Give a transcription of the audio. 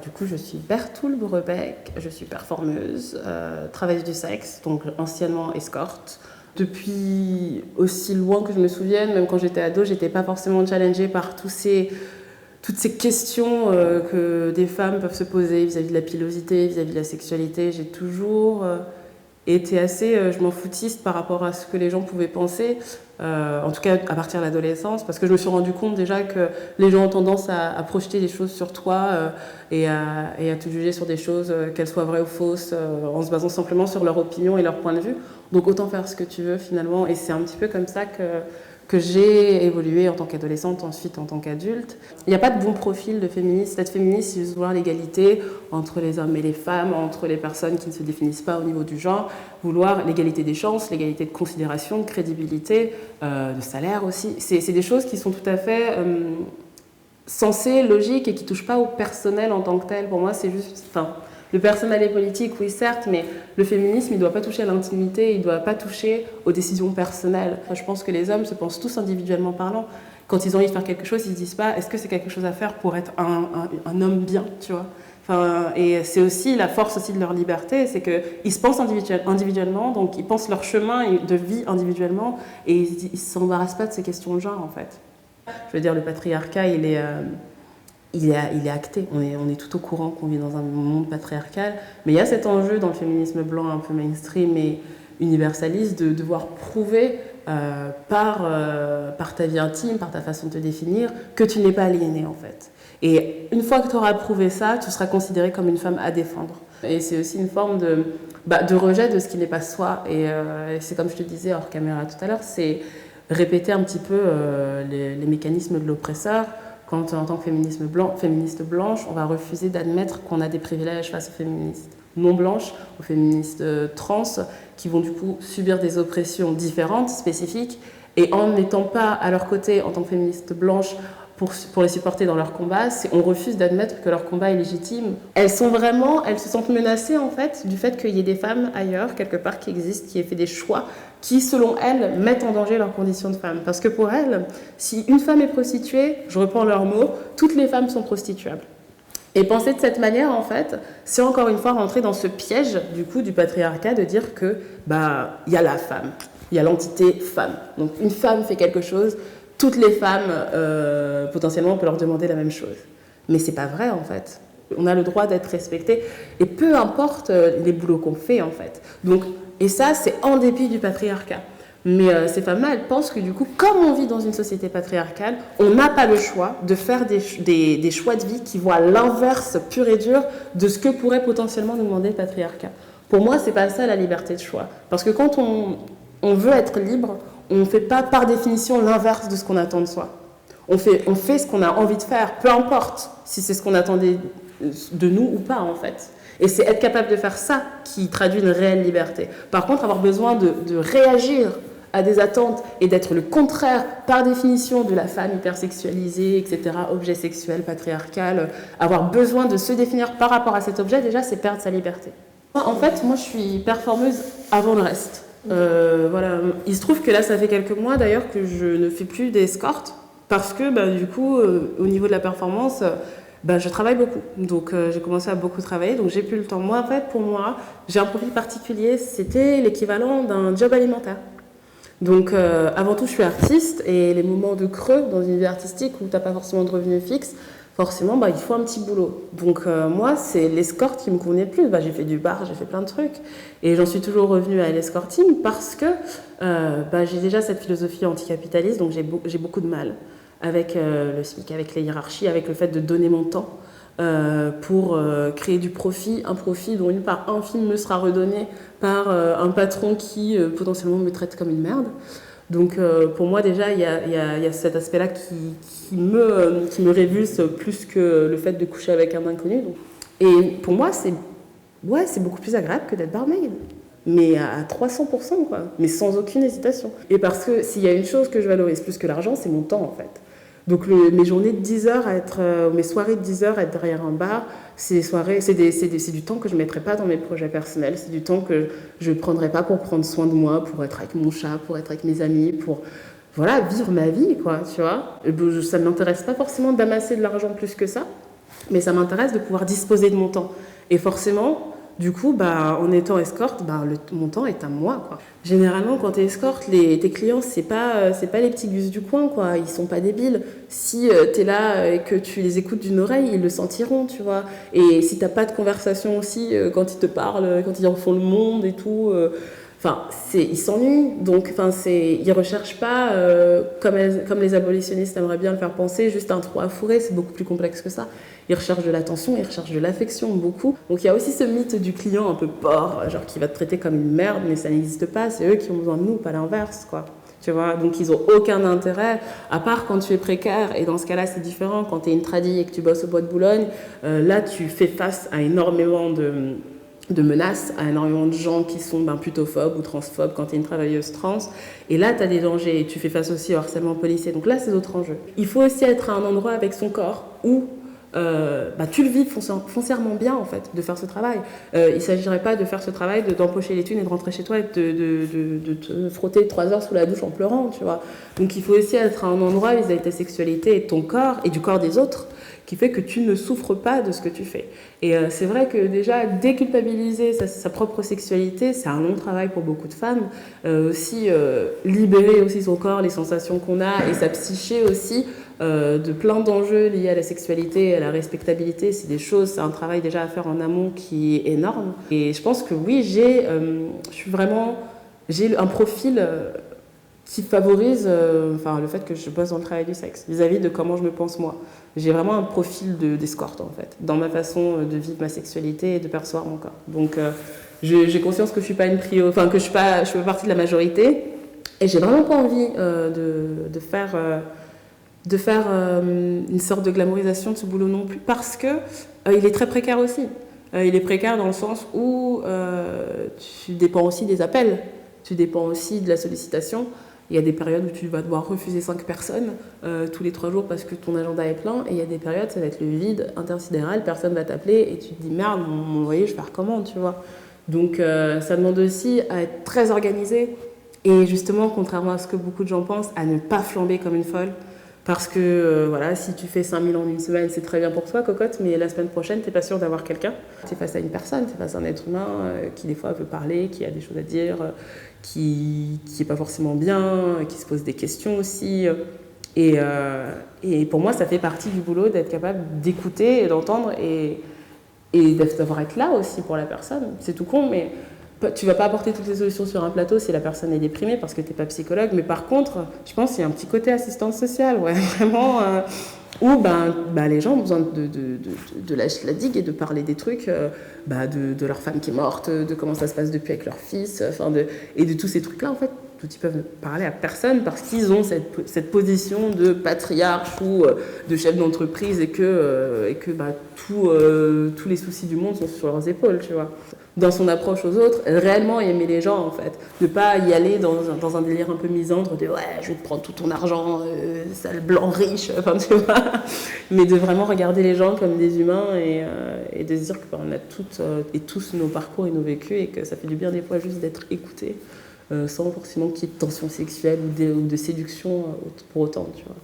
Du coup, je suis Bertoul Brebec, je suis performeuse, travailleuse du sexe, donc anciennement escorte. Depuis aussi loin que je me souvienne, même quand j'étais ado, j'étais pas forcément challengée par toutes ces questions que des femmes peuvent se poser vis-à-vis de la pilosité, vis-à-vis de la sexualité. J'ai toujours été assez, je m'en foutiste par rapport à ce que les gens pouvaient penser, en tout cas à partir de l'adolescence, parce que je me suis rendu compte déjà que les gens ont tendance à projeter des choses sur toi et à te juger sur des choses, qu'elles soient vraies ou fausses, en se basant simplement sur leur opinion et leur point de vue. Donc autant faire ce que tu veux finalement, et c'est un petit peu comme ça que j'ai évolué en tant qu'adolescente, ensuite en tant qu'adulte. Il n'y a pas de bon profil de féministe. Être féministe, c'est juste vouloir l'égalité entre les hommes et les femmes, entre les personnes qui ne se définissent pas au niveau du genre, vouloir l'égalité des chances, l'égalité de considération, de crédibilité, de salaire aussi. C'est des choses qui sont tout à fait sensées, logiques et qui ne touchent pas au personnel en tant que tel. Pour moi, c'est juste... Le personnel est politique, oui certes, mais le féminisme, il ne doit pas toucher à l'intimité, il ne doit pas toucher aux décisions personnelles. Je pense que les hommes se pensent tous individuellement parlant. Quand ils ont envie de faire quelque chose, ils ne se disent pas « est-ce que c'est quelque chose à faire pour être un homme bien ?» tu vois. Et c'est aussi la force aussi de leur liberté, c'est qu'ils se pensent individuellement, donc ils pensent leur chemin de vie individuellement, et ils ne s'embarrassent pas de ces questions de genre, en fait. Je veux dire, le patriarcat, il est acté, on est tout au courant qu'on vit dans un monde patriarcal, mais il y a cet enjeu dans le féminisme blanc un peu mainstream et universaliste de devoir prouver par ta vie intime, par ta façon de te définir, que tu n'es pas aliénée en fait. Et une fois que tu auras prouvé ça, tu seras considérée comme une femme à défendre. Et c'est aussi une forme de rejet de ce qui n'est pas soi. Et c'est comme je te disais hors caméra tout à l'heure, c'est répéter un petit peu les mécanismes de l'oppresseur. Quand, en tant que féministe blanche, on va refuser d'admettre qu'on a des privilèges face aux féministes non blanches, aux féministes trans, qui vont du coup subir des oppressions différentes, spécifiques, et en n'étant pas à leur côté en tant que féministes blanches pour les supporter dans leur combat, on refuse d'admettre que leur combat est légitime. Elles se sentent menacées en fait du fait qu'il y ait des femmes ailleurs, quelque part, qui existent, qui aient fait des choix qui, selon elles, mettent en danger leurs conditions de femme. Parce que pour elles, si une femme est prostituée, je reprends leurs mots, toutes les femmes sont prostituables. Et penser de cette manière, en fait, c'est encore une fois rentrer dans ce piège du coup du patriarcat de dire que y a la femme, il y a l'entité femme. Donc une femme fait quelque chose, toutes les femmes, potentiellement, on peut leur demander la même chose. Mais c'est pas vrai, en fait. On a le droit d'être respecté, et peu importe les boulots qu'on fait, en fait. Donc, et ça, c'est en dépit du patriarcat. Mais ces femmes-là, elles pensent que du coup, comme on vit dans une société patriarcale, on n'a pas le choix de faire des choix de vie qui vont à l'inverse pur et dur de ce que pourrait potentiellement nous demander le patriarcat. Pour moi, c'est pas ça la liberté de choix. Parce que quand on veut être libre, on ne fait pas par définition l'inverse de ce qu'on attend de soi. On fait ce qu'on a envie de faire, peu importe si c'est ce qu'on attendait de nous ou pas en fait. Et c'est être capable de faire ça qui traduit une réelle liberté. Par contre, avoir besoin de réagir à des attentes et d'être le contraire, par définition, de la femme hypersexualisée, etc., objet sexuel, patriarcal, avoir besoin de se définir par rapport à cet objet, déjà, c'est perdre sa liberté. En fait, moi, je suis performeuse avant le reste. Voilà. Il se trouve que là, ça fait quelques mois, d'ailleurs, que je ne fais plus d'escorte, parce que, du coup, au niveau de la performance... je travaille beaucoup, donc j'ai commencé à beaucoup travailler, donc j'ai plus le temps. Moi, en fait, pour moi, j'ai un profil particulier, c'était l'équivalent d'un job alimentaire. Donc, avant tout, je suis artiste, et les moments de creux dans une vie artistique où tu n'as pas forcément de revenus fixes, forcément, il faut un petit boulot. Donc, moi, c'est l'escorte qui me convenait le plus. J'ai fait du bar, j'ai fait plein de trucs, et j'en suis toujours revenue à l'escorting parce que j'ai déjà cette philosophie anticapitaliste, donc j'ai beaucoup de mal avec le SMIC, avec les hiérarchies, avec le fait de donner mon temps pour créer du profit, un profit dont une part infime me sera redonnée par un patron qui potentiellement me traite comme une merde. Donc pour moi déjà il y a cet aspect-là qui me révulse plus que le fait de coucher avec un inconnu. Donc. Et pour moi c'est beaucoup plus agréable que d'être barmaid. Mais à 300%, quoi. Mais sans aucune hésitation. Et parce que s'il y a une chose que je valorise plus que l'argent, c'est mon temps, en fait. Donc mes journées de 10 heures mes soirées de 10 heures à être derrière un bar, c'est du temps que je ne mettrais pas dans mes projets personnels, c'est du temps que je ne prendrais pas pour prendre soin de moi, pour être avec mon chat, pour être avec mes amis, pour vivre ma vie, quoi, tu vois. Ça ne m'intéresse pas forcément d'amasser de l'argent plus que ça. mais ça m'intéresse de pouvoir disposer de mon temps. Et forcément, du coup, en étant escorte, mon temps est à moi, quoi. Généralement, quand tu es escorte, tes clients, c'est pas les petits gus du coin, quoi. Ils sont pas débiles. Si tu es là et que tu les écoutes d'une oreille, ils le sentiront, tu vois. Et si t'as pas de conversation aussi, quand ils te parlent, quand ils en font le monde et tout... ils s'ennuient, donc ils recherchent pas, comme les abolitionnistes aimeraient bien le faire penser, juste un trou à fourrer, c'est beaucoup plus complexe que ça. Ils recherchent de l'attention, ils recherchent de l'affection, beaucoup. Donc il y a aussi ce mythe du client un peu porc, genre qui va te traiter comme une merde, mais ça n'existe pas, c'est eux qui ont besoin de nous, pas l'inverse, quoi. Tu vois, donc ils ont aucun intérêt, à part quand tu es précaire, et dans ce cas-là c'est différent, quand tu es une tradie et que tu bosses au Bois de Boulogne, là tu fais face à énormément de menaces, à énormément de gens qui sont plutôt phobes ou transphobes quand tu es une travailleuse trans. Et là, tu as des dangers et tu fais face aussi au harcèlement policier. Donc là, c'est d'autres enjeux. Il faut aussi être à un endroit avec son corps où tu le vis foncièrement bien, en fait, de faire ce travail. Il ne s'agirait pas de faire ce travail, d'empocher les thunes et de rentrer chez toi et de te frotter 3 heures sous la douche en pleurant, tu vois. Donc il faut aussi être à un endroit vis-à-vis de ta sexualité et de ton corps et du corps des autres, qui fait que tu ne souffres pas de ce que tu fais. Et c'est vrai que déjà, déculpabiliser sa propre sexualité, c'est un long travail pour beaucoup de femmes. Aussi, libérer aussi son corps, les sensations qu'on a, et sa psyché aussi, de plein d'enjeux liés à la sexualité, à la respectabilité. C'est un travail déjà à faire en amont qui est énorme. Et je pense que oui, j'ai un profil... qui favorise le fait que je bosse dans le travail du sexe, vis-à-vis de comment je me pense moi. J'ai vraiment un profil d'escorte, en fait, dans ma façon de vivre ma sexualité et de percevoir mon corps. Donc, j'ai conscience que je suis pas une prio, que je fais partie de la majorité, et j'ai vraiment pas envie de faire une sorte de glamourisation de ce boulot non plus, parce que il est très précaire aussi. Il est précaire dans le sens où tu dépends aussi des appels, tu dépends aussi de la sollicitation. Il y a des périodes où tu vas devoir refuser 5 personnes tous les 3 jours parce que ton agenda est plein. Et il y a des périodes, ça va être le vide intersidéral, personne va t'appeler et tu te dis merde, mon loyer, je vais faire comment, tu vois. Donc ça demande aussi à être très organisé et justement, contrairement à ce que beaucoup de gens pensent, à ne pas flamber comme une folle. Parce que si tu fais 5000 en une semaine, c'est très bien pour toi, cocotte, mais la semaine prochaine, t'es pas sûr d'avoir quelqu'un. T'es face à une personne, t'es face à un être humain qui des fois veut parler, qui a des choses à dire, qui est pas forcément bien, qui se pose des questions aussi. Et pour moi, ça fait partie du boulot d'être capable d'écouter et d'entendre et d'avoir être là aussi pour la personne. C'est tout con, mais tu vas pas apporter toutes les solutions sur un plateau si la personne est déprimée parce que t'es pas psychologue. Mais par contre, je pense qu'il y a un petit côté assistance sociale, ouais, vraiment, où les gens ont besoin de lâcher la digue et de parler des trucs, de leur femme qui est morte, de comment ça se passe depuis avec leur fils, et de tous ces trucs-là, en fait, dont ils peuvent parler à personne parce qu'ils ont cette position de patriarche ou de chef d'entreprise et que tous les soucis du monde sont sur leurs épaules, tu vois. Dans son approche aux autres, réellement aimer les gens, en fait. Ne pas y aller dans un délire un peu misandre de « ouais, je vais te prendre tout ton argent, sale blanc riche », tu vois. Mais de vraiment regarder les gens comme des humains et de se dire qu'on a toutes et tous nos parcours et nos vécus et que ça fait du bien des fois juste d'être écouté sans forcément qu'il y ait de tension sexuelle ou de séduction pour autant, tu vois.